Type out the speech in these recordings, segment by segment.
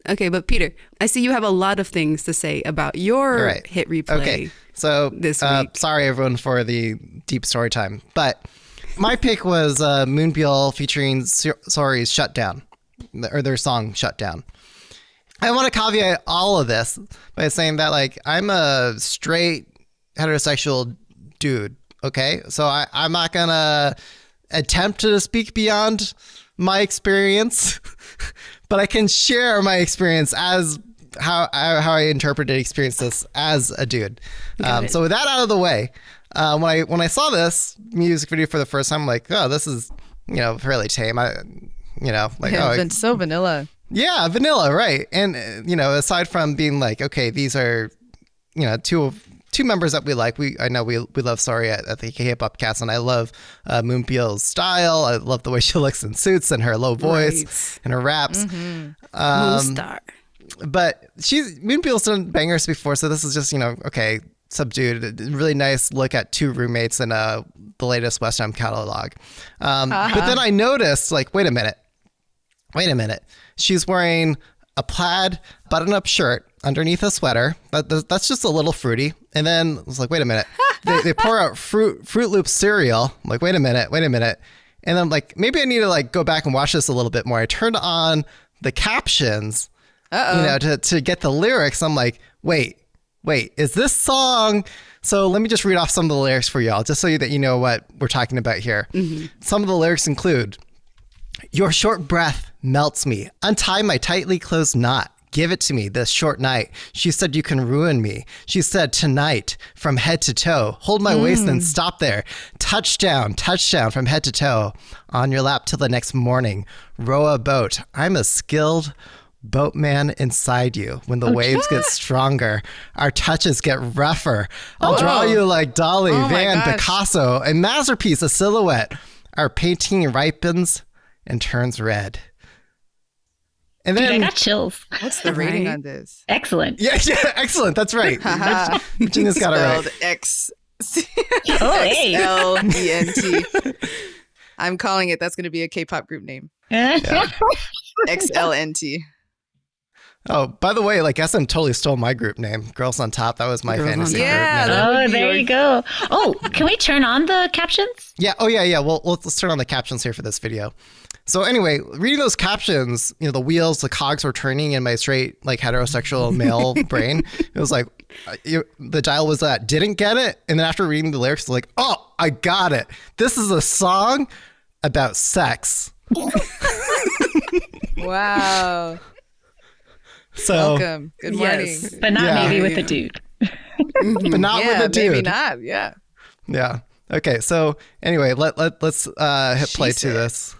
Okay, but Peter, I see you have a lot of things to say about your hit replay. Okay, so this week. Sorry everyone for the deep story time, but my pick was MoonByul featuring Seori's Shutdown, or their song Shutdown. I want to caveat all of this by saying that like I'm a straight heterosexual dude, okay? So I'm not gonna attempt to speak beyond my experience, but I can share my experience as how I interpreted experience this as a dude. So with that out of the way, when I saw this music video for the first time, I'm like, oh, this is fairly tame. It's so vanilla. Yeah, vanilla, right? And aside from being like, okay, these are two members that we like. I know we love Seori at the Kpopcast, and I love MoonByul's style. I love the way she looks in suits and her low voice and her raps. Moonstar. But MoonByul's done bangers before, so this is just subdued. A really nice look at two roommates in the latest West Ham catalog. But then I noticed, like, wait a minute. She's wearing a plaid button-up shirt underneath a sweater. That's just a little fruity. And then I was like, wait a minute. They pour out Fruit Loops cereal. I'm like, wait a minute. And I'm like, maybe I need to like go back and watch this a little bit more. I turned on the captions, to get the lyrics. I'm like, wait, is this song? So let me just read off some of the lyrics for y'all, just so that you know what we're talking about here. Mm-hmm. Some of the lyrics include, your short breath melts me. Untie my tightly closed knot. Give it to me this short night. She said you can ruin me. She said tonight from head to toe. Hold my waist and stop there. Touchdown from head to toe. On your lap till the next morning. Row a boat. I'm a skilled boatman inside you. When the waves get stronger, our touches get rougher. I'll draw you like Dali, Van, Picasso, a masterpiece, a silhouette. Our painting ripens and turns red. And then, dude, I got chills. What's the rating on this? Excellent. Yeah, excellent. That's right. Gina's got it right. XLENT. I'm calling it. That's going to be a K-pop group name. XLNT. Oh, by the way, like SM totally stole my group name. Girls on Top. That was my fantasy group name. Oh, there you go. Oh, can we turn on the captions? Yeah. Oh, yeah. Well, let's turn on the captions here for this video. So anyway, reading those captions, the wheels, the cogs were turning in my straight, like heterosexual male brain. It was like, the dial was that didn't get it. And then after reading the lyrics, like, oh, I got it. This is a song about sex. Wow. So, welcome. Good morning. Yes. But not maybe with a dude. But not with a dude. Maybe not. Yeah. Yeah. Okay. So anyway, let's hit play to this.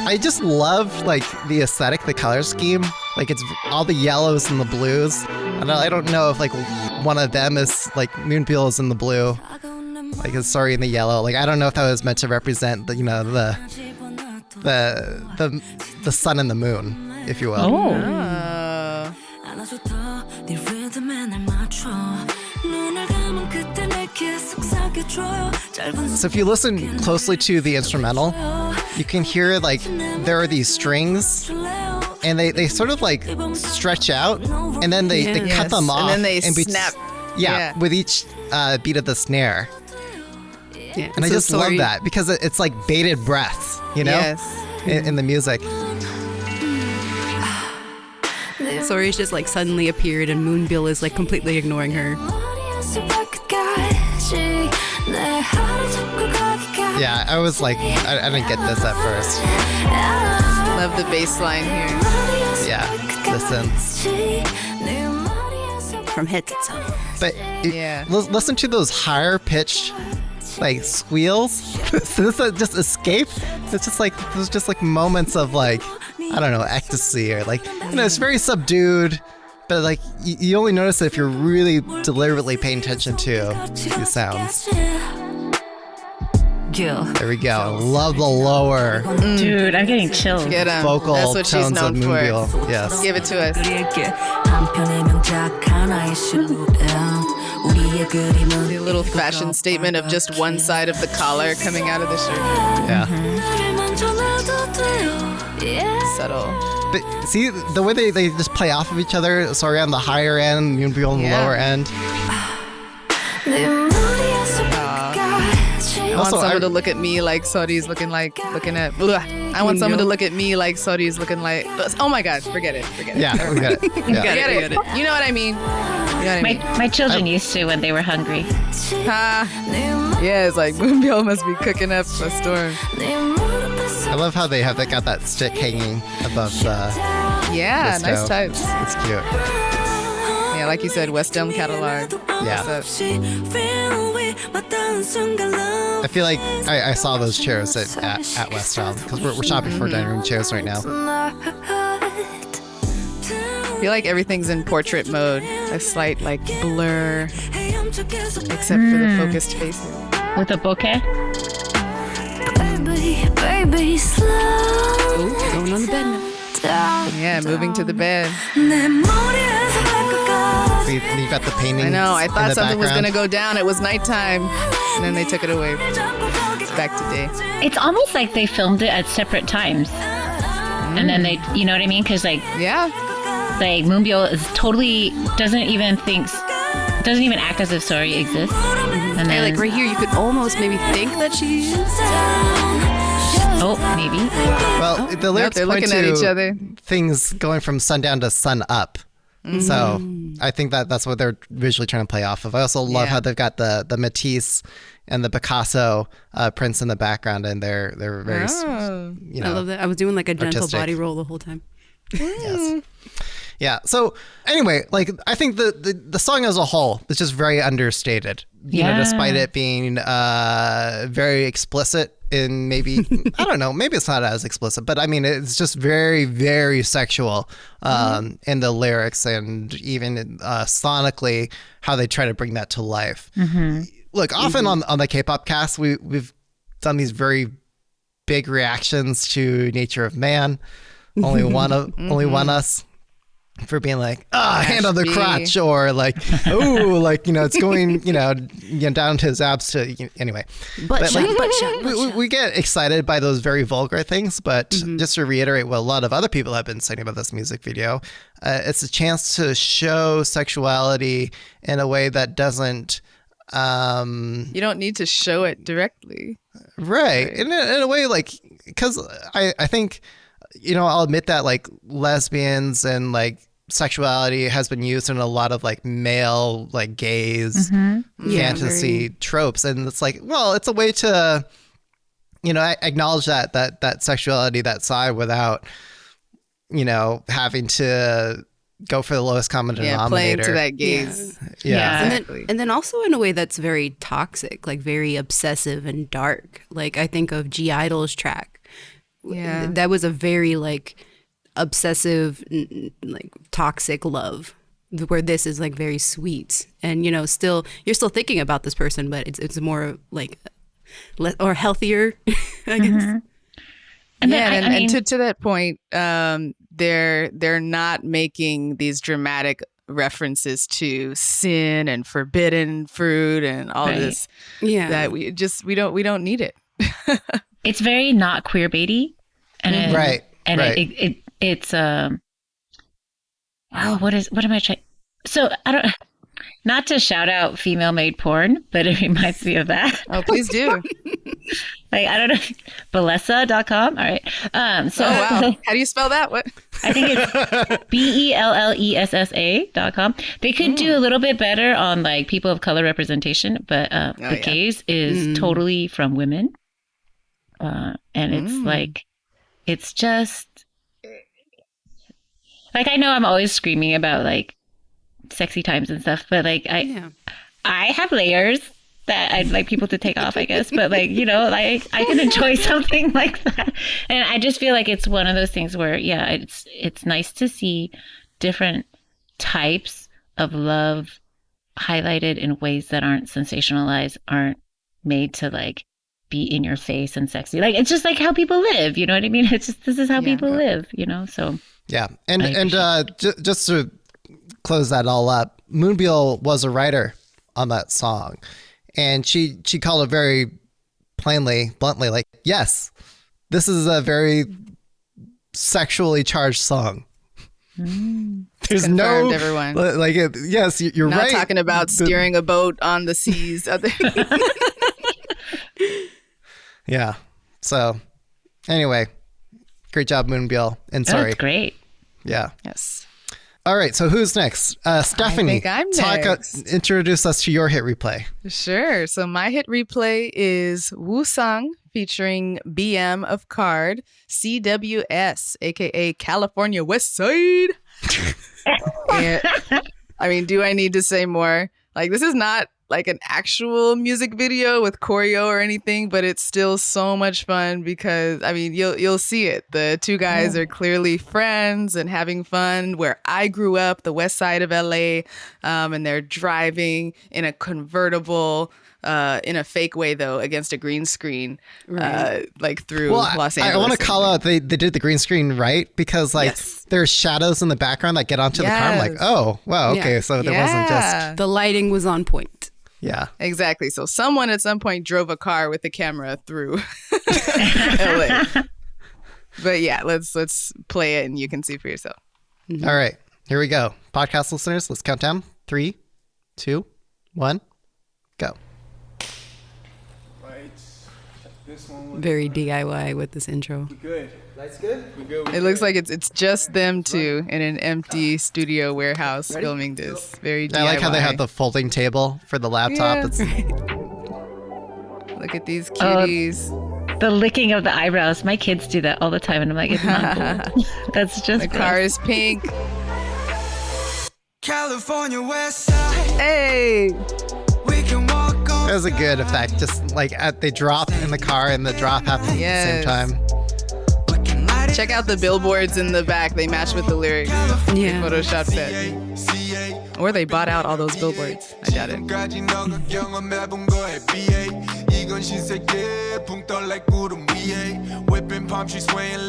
I just love like the aesthetic, the color scheme. Like it's all the yellows and the blues. And I don't know if like one of them is like MoonByul is in the blue, like it's Seori in the yellow. Like I don't know if that was meant to represent the the sun and the moon, if you will. Oh. So if you listen closely to the instrumental, you can hear like there are these strings and they sort of like stretch out and then they cut them off. And then they snap. With each beat of the snare. Yeah. And I just love that because it's like bated breaths, in the music. Seori's just like suddenly appeared and MoonByul is like completely ignoring her. Yeah, I was like, I didn't get this at first. Love the bass line here. Yeah, listen. From head to toe. But listen to those higher pitched like squeals. Does that just escape? It's just like there's just like moments of like, I don't know, ecstasy or like, it's very subdued. But like you only notice it if you're really deliberately paying attention to these sounds. There we go. I love the lower. Dude, I'm getting chills. Get 'em. Vocal That's what she's tones known of for. MoonByul. Yes. Give it to us. The little fashion statement of just one side of the collar coming out of the shirt. Yeah. subtle. But see the way they just play off of each other. Seori on the higher end, MoonByul on the lower end. I want someone to look at me like Seori's looking at. I want someone to look at me like Seori's looking like. Oh my gosh, forget it. Yeah, we got it. Yeah. Forget it. You know what I mean? You know what I mean? My children used to when they were hungry. Yeah, it's like MoonByul must be cooking up a storm. I love how they got that stick hanging above the. Yeah, the nice stove. types. It's cute. Yeah, like you said, West Elm catalog. Yeah. What's up? I feel like I saw those chairs at West Elm because we're shopping for dining room chairs right now. I feel like everything's in portrait mode. A slight like blur, except for the focused faces. With a bouquet? Ooh, going on the bed now. Yeah, moving to the bed. So you got the painting. I know. I in thought the something was background. gonna go down. It was nighttime, and then they took it away. It's back to day. It's almost like they filmed it at separate times. And then they, you know what I mean? Because like Yeah. MoonByul is totally doesn't even act as if Seori exists. And Hey, then like right here, you could almost maybe think that she is. maybe. Well, the lyrics they're point looking at each to other. things going from sundown to sun up. So I think that's what they're visually trying to play off of. I also love Yeah. how they've got the Matisse and the Picasso prints in the background, and they're very, Oh. you know, I love that. I was doing like a gentle artistic. body roll the whole time. Yes. Yeah. So anyway, like I think the song as a whole is just very understated. You know, despite it being very explicit in maybe I don't know, maybe it's not as explicit, but I mean it's just very, very sexual in the lyrics and even sonically how they try to bring that to life. Look, often on the K-pop cast, we've done these very big reactions to Nature of Man. Only one us for being like, hand on the Ashby. crotch, or like, oh, like, you know, it's going, down to his abs to, anyway. Butt shot, like, butt shot, butt shot. we get excited by those very vulgar things, but just to reiterate what a lot of other people have been saying about this music video, it's a chance to show sexuality in a way that doesn't, You don't need to show it directly. right. In a way, like, because I think, I'll admit that like lesbians and like sexuality has been used in a lot of like male like gaze fantasy tropes, and it's like, well, it's a way to acknowledge that sexuality, that side, without having to go for the lowest common denominator. Playing to that gaze. Yeah. Exactly. And then also in a way that's very toxic, like very obsessive and dark. Like I think of G Idol's track. Yeah. That was a very like obsessive, like toxic love, where this is like very sweet, and you're still thinking about this person, but it's more like or healthier, I guess. And Yeah, then, and to that point, they're not making these dramatic references to sin and forbidden fruit and all this. Yeah, That we don't need it. it's very not queer baity, and Right. and right. it's what am I trying? So I don't, not to shout out female made porn, but it reminds me of that. Oh, please do. Like, I don't know, Bellessa.com. All right. So Oh, wow. How do you spell that? What? I think it's BELLESSA.com. They could do a little bit better on like people of color representation, but the gaze is totally from women. And it's like, it's just like, I know I'm always screaming about like sexy times and stuff, but like I have layers that I'd like people to take off, I guess, but like, like I can enjoy something like that. And I just feel like it's one of those things where, it's nice to see different types of love highlighted in ways that aren't sensationalized, aren't made to like be in your face and sexy. Like, it's just like how people live, you know what I mean? It's just, this is how people live, so. Yeah. And just to close that all up, MoonByul was a writer on that song. And she called it very bluntly, like, yes, this is a very sexually charged song. There's Confirmed, no everyone. like yes, you're Not right. talking about steering a boat on the seas. Yeah. So anyway, great job, MoonByul. And sorry. That's great. Yeah. Yes. All right. So who's next? Stephanie. I think I'm next. Introduce us to your hit replay. Sure. So my hit replay is Woosung featuring BM of Card, CWS, aka California West Side. And, I mean, do I need to say more? Like, this is not like an actual music video with choreo or anything, but it's still so much fun because, I mean, you'll see it. The two guys are clearly friends and having fun where I grew up, the west side of LA, and they're driving in a convertible, in a fake way though, against a green screen, like through Los Angeles. I want to call out they did the green screen right because like there's shadows in the background that get onto the car. I'm like, oh wow, okay, so there wasn't just the lighting was on point. Yeah, exactly. So someone at some point drove a car with the camera through LA. But yeah, let's play it and you can see for yourself. Mm-hmm. All right, here we go. Podcast listeners, let's count down. 3, 2, 1, go. Very DIY with this intro. Good. Lights good? We good. It looks like it's just them two in an empty studio warehouse filming this. Very DIY. I like how they have the folding table for the laptop. Yeah. It's Look at these cuties. The licking of the eyebrows. My kids do that all the time, and I'm like, it's not cool. That's just The car is pink. California West Side. Hey. We can walk on. That was a good effect. Just like they drop in the car and the drop happens at the same time. Check out the billboards in the back. They match with the lyrics. Yeah. Photoshopped that. Or they bought out all those billboards. I doubt it.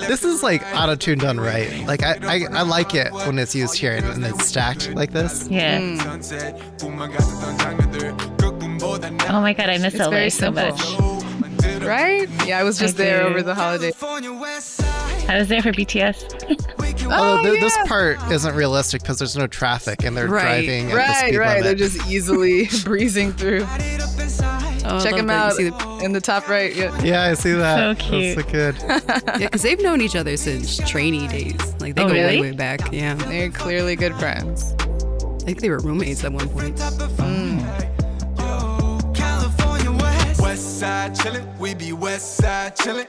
This is like auto-tuned done right. Like I like it when it's used here and it's stacked like this. Yeah. Oh my god, I miss It's LA very so simple. much. Right? Yeah, I was just there over the holiday. I was there for BTS. Although this part isn't realistic because there's no traffic and they're driving at the speed Right. limit. They're just easily breezing through. Oh, Check I love them that. out You see in the top right. Yeah. Yeah, I see that. So cute. That's so good. yeah, because they've known each other since trainee days. Like they Oh, go really? way back. Yeah, They're clearly good friends. I think they were roommates at one point. West side chillin', we be west side chillin'.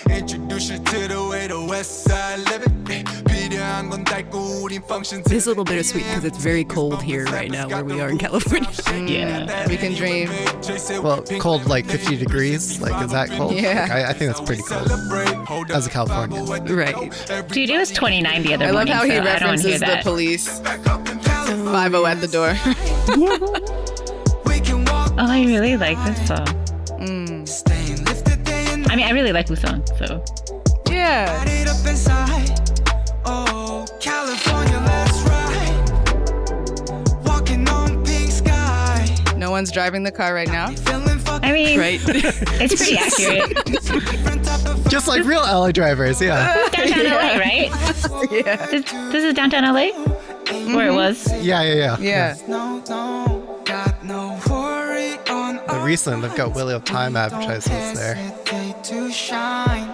Introduce you to the way the west side living. 필요한 건 달고 우린 function. It is a little bittersweet because it's very cold here right now where we are in California. Yeah. We can dream. Well, cold like 50 degrees. Like, is that cold? Yeah. Like, I think that's pretty cold as a Californian. Right. Dude, it was 29 the other I love morning, how he so I don't want to hear references the that. police. 5-0 at the door. Oh, I really like this song. I mean, I really like Woosung, so. Yeah. Oh, California, let's ride. Walking on pink sky. No one's driving the car right now. Feeling fucking I mean, Right. it's pretty accurate. different type of Just like real LA drivers, yeah. Downtown LA, right? Yeah. This is downtown LA? Where it was? Yeah. Yeah. no, got no worry on The recent, they've got Wheel of Time advertisements there. city to shine.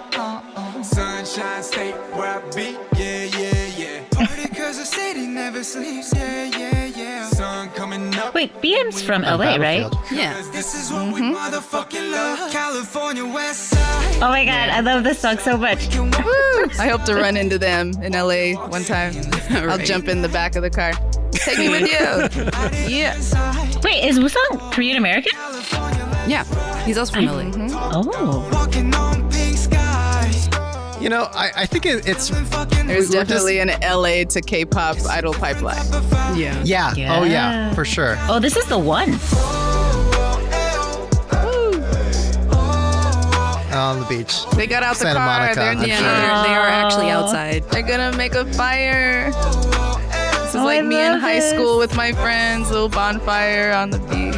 Sunshine State where I be, yeah. Party 'cause the city never sleeps, yeah. Sun coming up. Wait, BM's from LA, right? Battlefield. Yeah. This is what we motherfucking love. California West Side. Oh my god, I love this song so much. I hope to run into them in LA one time. I'll Right. jump in the back of the car. Take me with you. Yeah. Wait, is Woosung Korean American? Yeah. He's also from LA. Oh. Walking on pink skies. You know, I think it's There's We're definitely an LA to K-pop idol pipeline. Yeah. yeah. Oh yeah, Yeah. for sure. Oh, this is the one. On the beach. They got out the Santa car. Monica, They're I'm Yeah, sure. no, they are actually outside. They're gonna make a fire. This is Oh, like I me in love high this. school with my friends, little bonfire on the beach.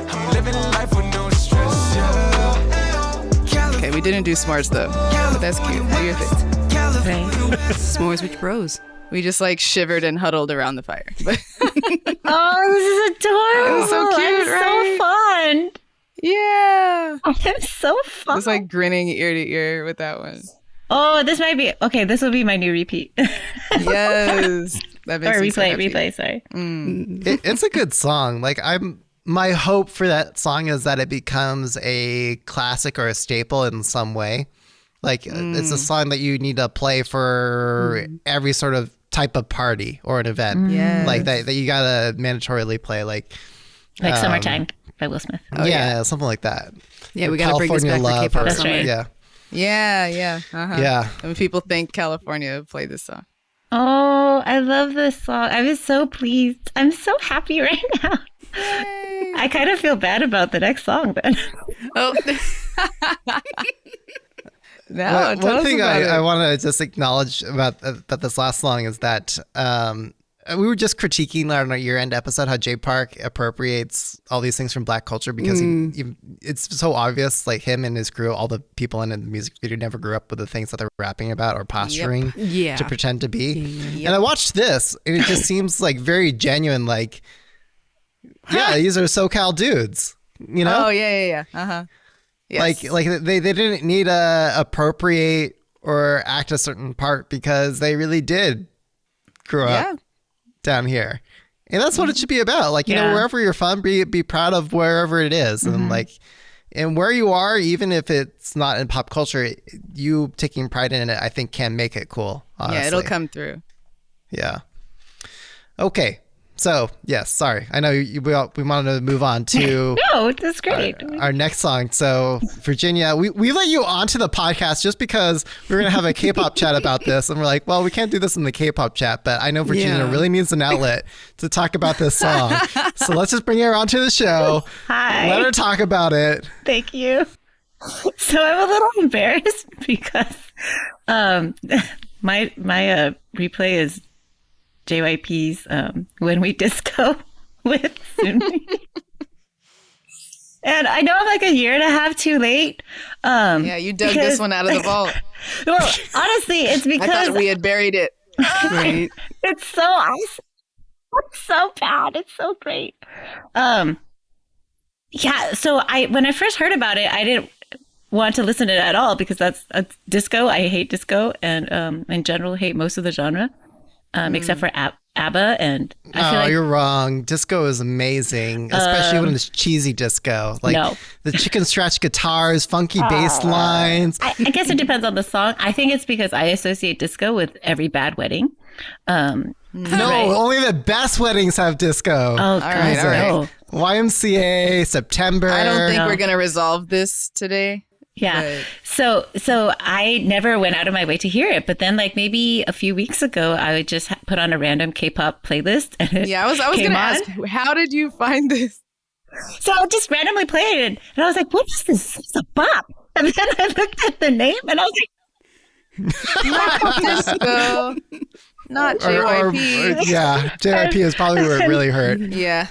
I'm living life with no stress, yeah. Okay, we didn't do s'mores though. But that's cute. Do your thing. S'mores with bros. We just like shivered and huddled around the fire. Oh, this is adorable. It was so cute, right? So fun. Yeah. I'm so fun. It's like grinning ear to ear with that one. Oh, this might be okay. This will be my new repeat. Yes. That makes or me so happy. replay. Sorry. It's a good song. Like my hope for that song is that it becomes a classic or a staple in some way. Like it's a song that you need to play for every sort of type of party or an event. Yes. Like that you gotta mandatorily play. Like Summertime by Will Smith. Something like that. Yeah, we got to bring this back for K-pop That's summer. right. Yeah. Yeah. Uh-huh. Yeah. And people think California played this song. Oh, I love this song. I was so pleased. I'm so happy right now. Yay. I kind of feel bad about the next song then. Oh, Now, tell One us thing about it. I want to just acknowledge about this last song is that we were just critiquing on our year-end episode how Jay Park appropriates all these things from Black culture because it's so obvious, like him and his crew, all the people in the music video never grew up with the things that they're rapping about or posturing to pretend to be. And I watched this and it just seems like very genuine, like, yeah, these are SoCal dudes, you know? Oh, yeah. Uh-huh. Yes. Like they didn't need to appropriate or act a certain part because they really did grow up down here. And that's what it should be about. Like, you know, wherever you're from, be proud of wherever it is. And like, and where you are, even if it's not in pop culture, you taking pride in it, I think can make it cool. Honestly. Yeah, it'll come through. Yeah. Okay. So, yes, sorry. I know we wanted to move on to No, that's great. our next song. So, Virginia, we let you onto the podcast just because we were going to have a K-pop chat about this. And we're like, well, we can't do this in the K-pop chat, but I know Virginia really needs an outlet to talk about this song. So let's just bring her onto the show. Hi. Let her talk about it. Thank you. So I'm a little embarrassed because my replay is JYP's When We Disco with Sunmi. And I know I'm like a year and a half too late. Yeah, you dug this one out of the vault. Well, honestly, it's because I thought we had buried it. right. it's so awesome. It's so bad. It's so great. Yeah, so when I first heard about it, I didn't want to listen to it at all because that's disco. I hate disco and in general hate most of the genre. Except for ABBA, and I feel like you're wrong. Disco is amazing, especially when it's cheesy disco. Like the chicken scratch guitars, funky bass lines. I guess it depends on the song. I think it's because I associate disco with every bad wedding. No, only the best weddings have disco. Oh, God, all right. no. YMCA, September. I don't think we're going to resolve this today. Yeah. But... So I never went out of my way to hear it, but then like maybe a few weeks ago, I would just put on a random K-pop playlist. And I was going to ask, how did you find this? So I just randomly played it, and I was like, "What is this? It's a bop." And then I looked at the name, and I was like, Not disco. Not JYP. JYP is probably where it really hurt. Yeah.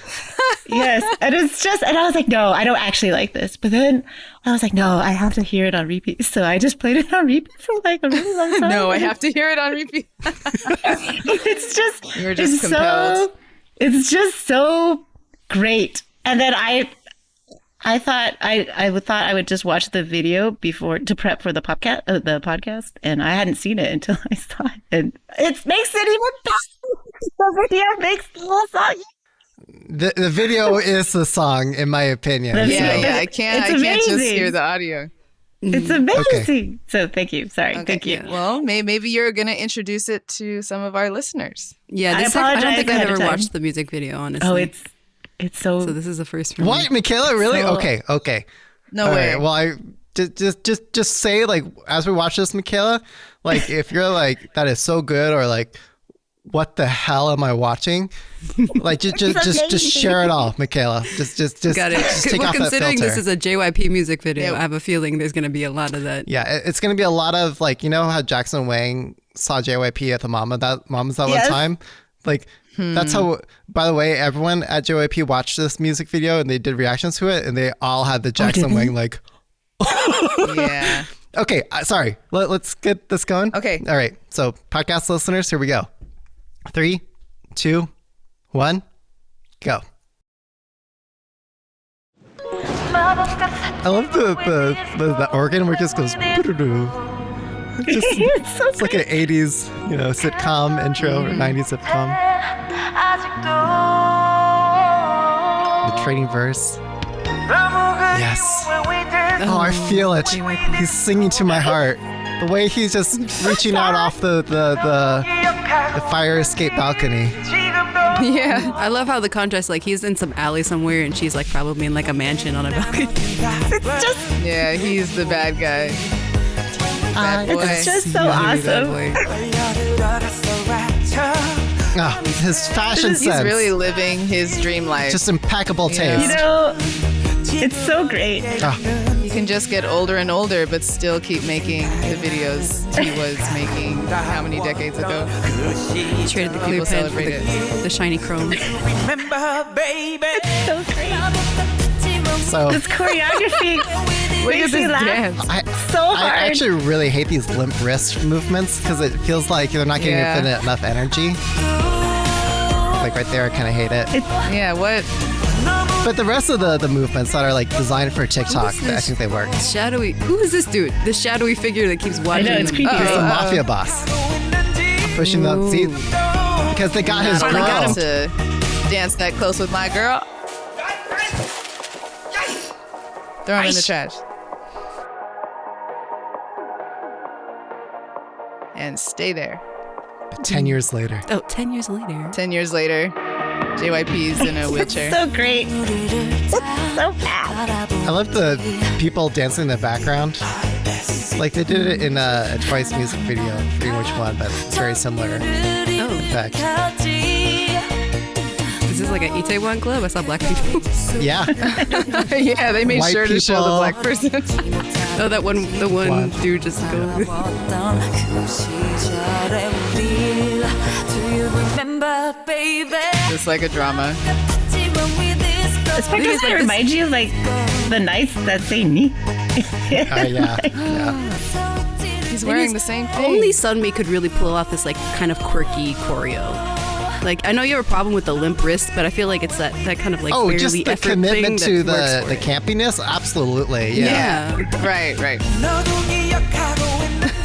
Yes. And I was like, no, I don't actually like this. But then I was like, no, I have to hear it on repeat. So I just played it on repeat for like a really long time. No, I have to hear it on repeat. It's just, You're just compelled. It's just so great. And then I thought I would just watch the video before to prep for the podcast, and I hadn't seen it until I saw it, and it makes it even better. The video makes the whole song. The video is the song, in my opinion. Yeah. I can't just hear the audio. It's amazing. Okay. So thank you. Sorry. Okay. Thank you. Well, maybe you're going to introduce it to some of our listeners. Yeah, I don't think I've ever watched the music video, honestly. Oh, it's so this is the first for me. What, Michaela? Really? So, okay. No all way. Right, well, I just say, like, as we watch this, Michaela, like, if you're like, that is so good, or like, what the hell am I watching? Like, just share it all, Michaela. Just got it. Just take off that considering filter. this is a JYP music video, I have a feeling there's going to be a lot of that. Yeah, it's going to be a lot of, like, you know how Jackson Wang saw JYP at the Mama's that one time? Like, that's how, by the way, everyone at JYP watched this music video and they did reactions to it, and they all had the Jackson Wang, like, Yeah. Okay, sorry. Let's get this going. Okay. All right. So, podcast listeners, here we go. 3, 2, 1, go. I love the organ where it just goes. It's like an 80s, sitcom intro or 90s sitcom. The trading verse. Yes. Oh, I feel it. He's singing to my heart. The way he's just reaching out off the fire escape balcony. Yeah. I love how the contrast, like he's in some alley somewhere and she's like probably in like a mansion on a balcony. Yeah, he's the bad guy. Bad boy. It's just so awesome. His fashion sense. He's really living his dream life. Just impeccable taste. It's so great. He can just get older and older, but still keep making the videos he was making how many decades ago? He traded the clear People pen for celebrate it. the shiny chrome. Remember, baby. So great. So This choreography Look makes at me this laugh dance. so hard. I actually really hate these limp wrist movements because it feels like they're not getting enough energy. Like right there, I kind of hate it. Yeah, what? But the rest of the movements that are like designed for TikTok, I think they work. Shadowy. Who is this dude? The shadowy figure that keeps watching. I know, it's him. creepy. He's the mafia boss. Pushing the seat because they got his Finally got him girl. to dance that close with my girl. Throw him in the trash. And stay there. 10 years later. Oh, 10 years later. 10 years later, JYP's in a wheelchair. So great. So fast. I love the people dancing in the background. Like they did it in a Twice music video. I forget which one, but it's very similar. Oh, Effect. this is like an Itaewon club. I saw black people. Yeah. Yeah, they made White sure to show the people. black person. Oh, the one dude just going. Just like a drama. Especially because it reminds you of like the nights that say ni. Yeah. He's wearing the same thing. Only Sunmi could really pull off this like kind of quirky choreo. Like I know you have a problem with the limp wrist, but I feel like it's that kind of like Oh, barely just the effort commitment thing to that works for the it. campiness? Absolutely. Yeah. Yeah. Right.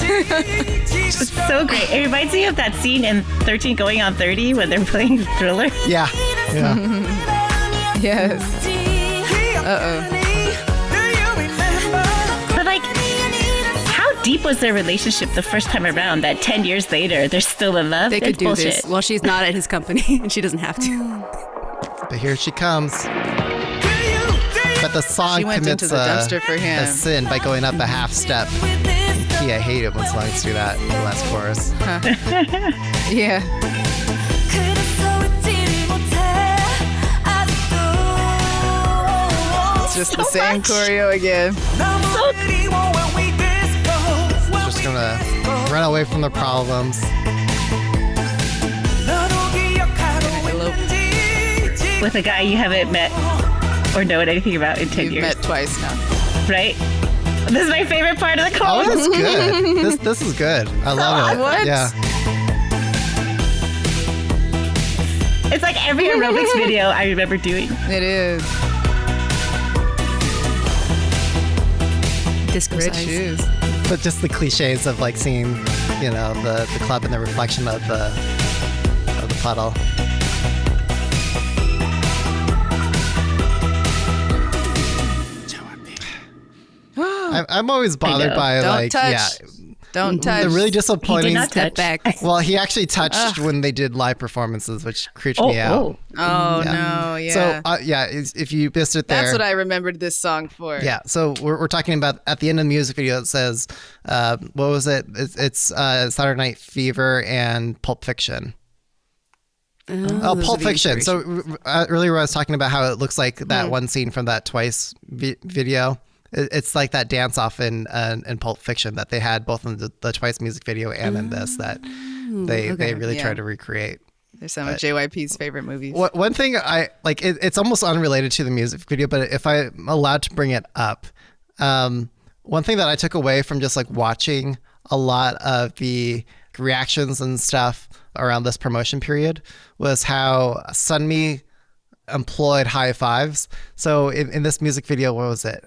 It's so great. It reminds me of that scene in 13 Going on 30 when they're playing Thriller. Yeah. Yes. Uh-oh. But like, how deep was their relationship the first time around that 10 years later they're still in love? They That's could do bullshit. this while she's not at his company and she doesn't have to. But here she comes. But the song She went commits into the dumpster for him. a sin by going up a half step. Yeah, I hate it when songs do that in the last chorus. Yeah. It's just the same choreo again. Just gonna run away from the problems. With a guy you haven't met or known anything about in 10 We've years. met twice now. Right? This is my favorite part of the Oh, chorus. that's good. This is good. I love it. What? Yeah. It's like every aerobics video I remember doing. It is. Disco Red size. shoes. But just the cliches of like seeing, the club and the reflection of the puddle. I'm always bothered by Don't like touch. Don't touch. the really He did disappointing. not Step touch. back. Well, he actually touched when they did live performances, which creeped me out. Oh, Yeah. no. Yeah. So if you missed it there, That's what I remembered this song for. yeah. So we're talking about at the end of the music video. It says, what was it? It's Saturday Night Fever and Pulp Fiction. Oh, those Pulp are the Fiction. So inspiration. earlier I was talking about how it looks like that one scene from that Twice video. It's like that dance off in Pulp Fiction that they had both in the Twice music video and in this that they really Yeah. try to recreate. They're some of JYP's favorite movies. One thing I like, it's almost unrelated to the music video, but if I'm allowed to bring it up, one thing that I took away from just like watching a lot of the reactions and stuff around this promotion period was how Sunmi employed high fives. So in this music video, what was it?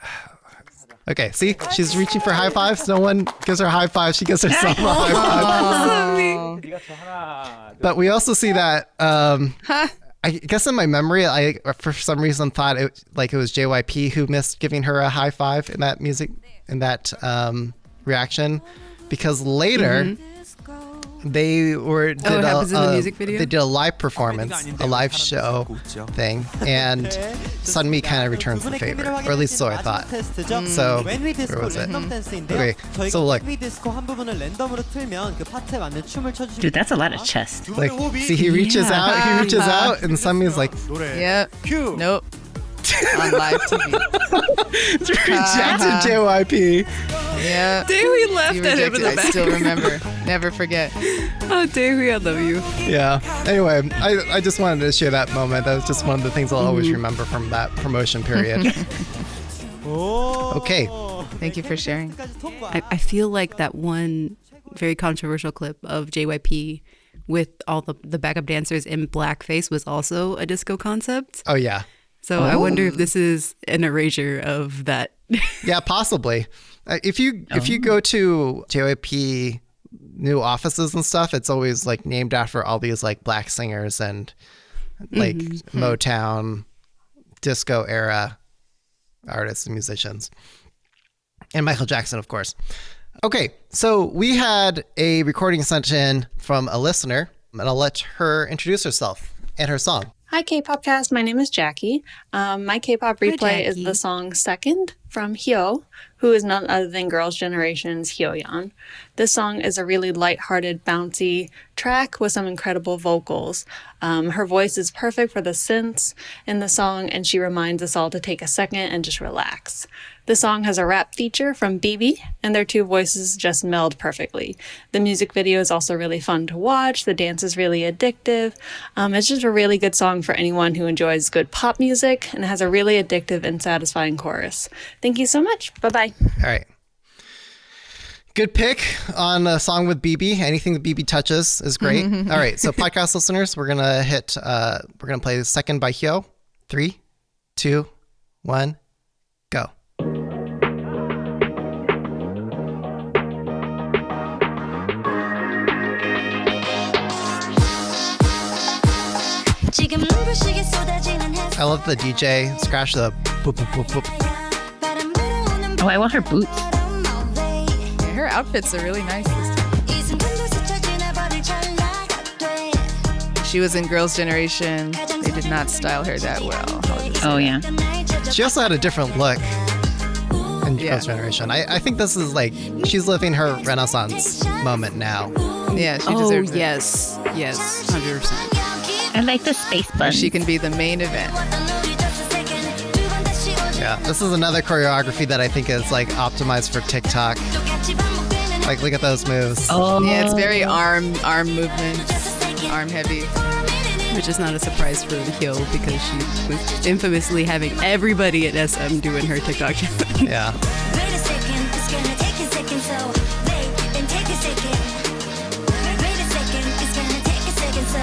Okay, see, she's reaching for high fives. No one gives her high five. She gives herself a high five. But we also see that. I guess in my memory, I for some reason thought it was JYP who missed giving her a high five in that reaction, because later. They did it happens in the music video? They did a live performance, a live show thing, and Sunmi kind of returns the favor, or at least so I thought. So where was it? Okay, so look. Dude, that's a lot of chest. Like, see, he reaches out, and Sunmi's like, Yep. Nope. On live TV. rejected JYP. Yeah. Daehui laughed at him in the I back. still remember. Never forget. Oh, Daehui, I love you. Yeah. Anyway, I just wanted to share that moment. That was just one of the things I'll always remember from that promotion period. Okay. Thank you for sharing. I feel like that one very controversial clip of JYP with all the backup dancers in blackface was also a disco concept. Oh, yeah. So I wonder if this is an erasure of that. Yeah, possibly. If you go to JYP new offices and stuff, it's always like named after all these like black singers and like Motown, disco era artists and musicians. And Michael Jackson, of course. Okay, so we had a recording sent in from a listener, and I'll let her introduce herself and her song. Hi, Kpopcast. My name is Jackie. My K-pop replay is Jackie. the song Second from Hyo, who is none other than Girls' Generation's Hyoyeon. This song is a really lighthearted, bouncy track with some incredible vocals. Her voice is perfect for the synths in the song, and she reminds us all to take a second and just relax. The song has a rap feature from BIBI, and their two voices just meld perfectly. The music video is also really fun to watch. The dance is really addictive. It's just a really good song for anyone who enjoys good pop music, and it has a really addictive and satisfying chorus. Thank you so much. Bye-bye. All right. Good pick on a song with BIBI. Anything that BIBI touches is great. All right. So podcast listeners, we're going to play Second by Hyo. 3, 2, 1, go. I love the DJ scratch the boop, boop, boop, boop. Oh, I want her boots. Yeah, her outfits are really nice this time. She was in Girls' Generation. They did not style her that well. Oh, yeah. She also had a different look in Girls' Generation. I think this is like, she's living her Renaissance moment now. Yeah, she deserves it. Yes, 100%. I like the space bun. She can be the main event. Yeah, this is another choreography that I think is like optimized for TikTok. Like, look at those moves. Oh, Yeah, it's very arm movements, arm heavy. Which is not a surprise for Hyo because she was infamously having everybody at SM doing her TikTok challenge. Yeah. Wait a second, it's gonna take a second, so wait and take a second. Wait a second, it's gonna take a second, so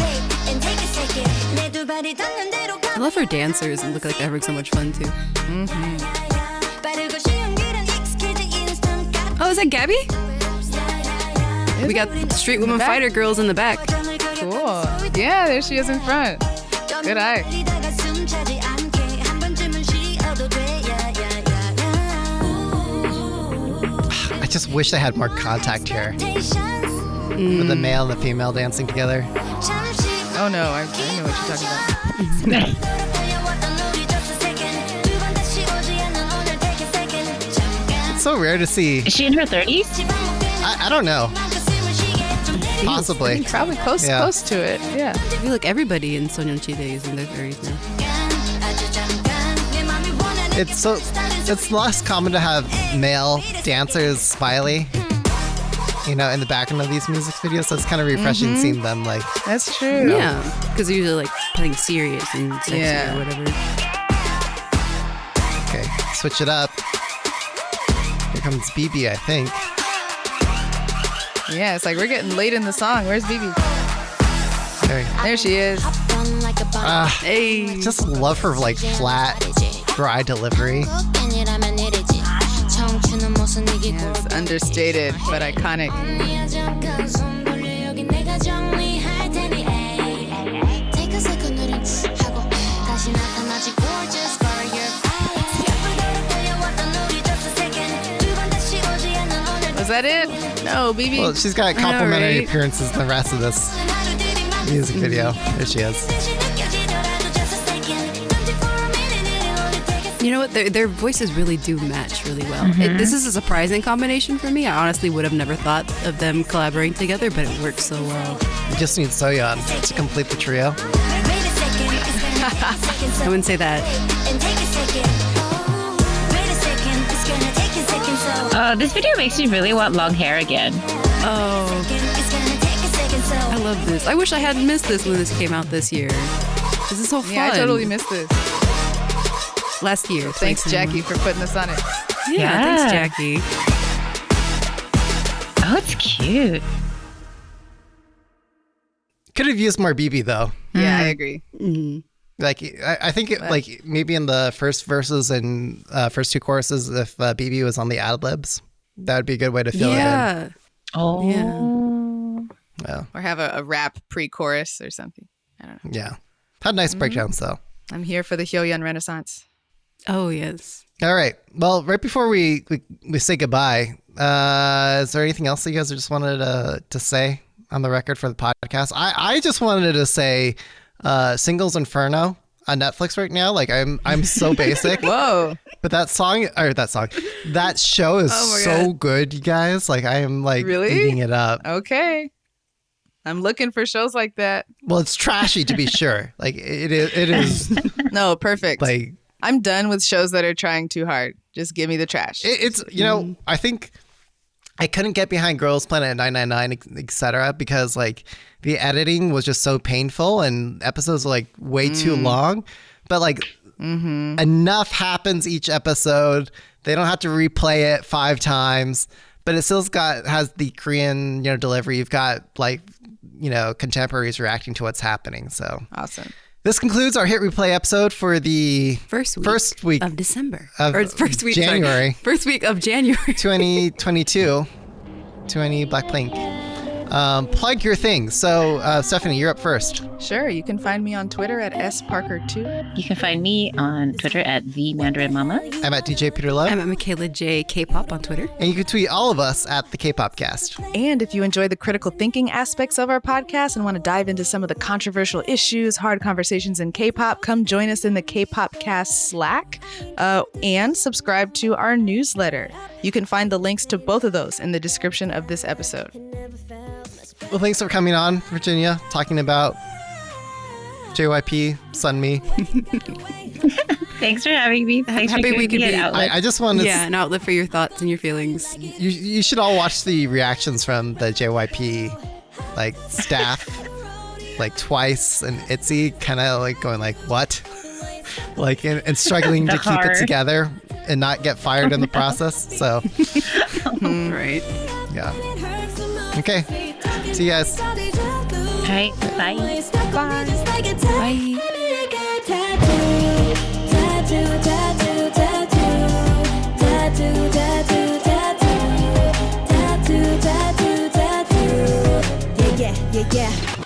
wait and take a second. 내 두 발이 닿는 대로 I love her dancers and look like they're having so much fun too. 빠르고 쉬운 길은 익숙해진 instant 값. Oh, is that Gabby? We got Street Woman back? Fighter girls in the back. Cool. Yeah, there she is in front. Good eye. 달리다가 숨차지 않게 한 번쯤은 쉬어도 돼. I just wish they had more contact here with the male and the female dancing together. Oh no, I know what you're talking about. It's so rare to see. is she in her 30s? I don't know. Possibly. Probably close to it. Yeah. I feel like everybody in Sonyeonchide is in their 30s now. It's less common to have male dancers smiley, in the background of these music videos. So it's kind of refreshing seeing them like. That's true. Yeah, because they're usually like playing serious and sexy Yeah. or whatever. Okay, switch it up. comes BIBI, I think. Yeah, it's like we're getting late in the song. Where's BIBI? There she is. Hey. Just love her like flat, dry delivery. Yes, understated but iconic. Was that it? No, BIBI. Well, she's got complimentary right? appearances in the rest of this music video. There she is. You know what? Their voices really do match really well. This is a surprising combination for me. I honestly would have never thought of them collaborating together, but it works so well. You just need Soyeon to complete the trio. I wouldn't say that. This video makes me really want long hair again. Oh, I love this. I wish I hadn't missed this when this came out this year. This is so fun. Yeah, I totally missed this. Last year. Thanks, 2021. Jackie, for putting this on it. Yeah, thanks, Jackie. Oh, it's cute. Could have used more BIBI though. Yeah, I agree. Like I think like maybe in the first verses and first two choruses, if BIBI was on the ad libs, that would be a good way to fill it in. Oh. Yeah. Or have a rap pre-chorus or something. I don't know. Yeah. Had nice breakdowns though. I'm here for the Hyoyeon Renaissance. Oh, yes. All right. Well, right before we say goodbye, is there anything else that you guys just wanted to say on the record for the podcast? I just wanted to say Singles Inferno on Netflix right now. Like I'm so basic. Whoa. But that show is so good, you guys. Like I am like Really? eating it up. Okay. I'm looking for shows like that. Well, it's trashy to be sure. Like it is No, perfect. like I'm done with shows that are trying too hard. Just give me the trash. it's I think I couldn't get behind Girls Planet 999, etc. because like the editing was just so painful and episodes are like way too long. But like enough happens each episode. They don't have to replay it 5 times, but it still has the Korean delivery. You've got like contemporaries reacting to what's happening. So Awesome. this concludes our hit replay episode for the First week of December. of first week, January. Sorry. First week of January. 2022. 20 Blackpink. Plug your things. So, Stephanie, you're up first. Sure. You can find me on Twitter at sparker2. You can find me on Twitter at @TheMandarinMama. I'm at DJ Peter Love. I'm at Michaela J. K-pop on Twitter. And you can tweet all of us at the Kpopcast. And if you enjoy the critical thinking aspects of our podcast and want to dive into some of the controversial issues, hard conversations in K-pop, come join us in the Kpopcast Slack and subscribe to our newsletter. You can find the links to both of those in the description of this episode. Well, thanks for coming on, Virginia, talking about JYP, Sunmi. Thanks for having me. Thanks happy for we giving could me an be- outlet. I just wanted Yeah, an outlet for your thoughts and your feelings. you should all watch the reactions from the JYP like staff like twice, and ITZY kind of like going like what like and struggling to keep it heart. together and not get fired in the process. So Right. yeah. Okay. See you guys. All right. Bye. Yeah.